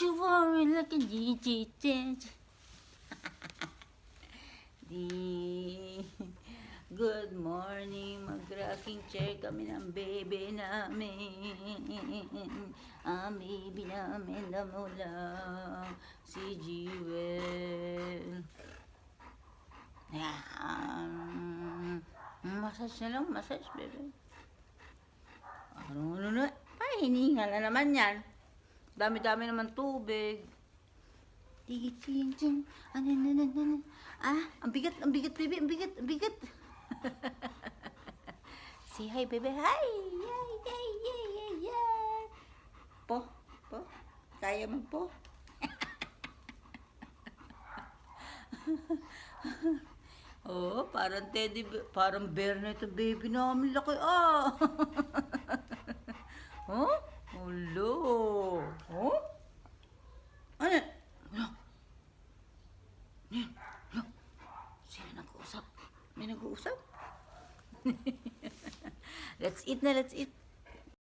you worry like a G. Good morning, mag-rocking chair kami ng baby namin. Ang baby namin na mula si Jewel. Yan. Massage na lang, massage, baby. Ano na? Ay, hininga na naman yan. Dami-dami naman tubig. Tigit-tigit. Ano. Ang bigat, baby, ang bigat. Say hi, baby. Hi! Yay! Po. Kaya mo po? Oh, parang parang bear na ito, baby namin. Laki, Oh? Hello. Oh? Ano? Sino nag-uusap? May nag-uusap? Let's eat na, let's eat.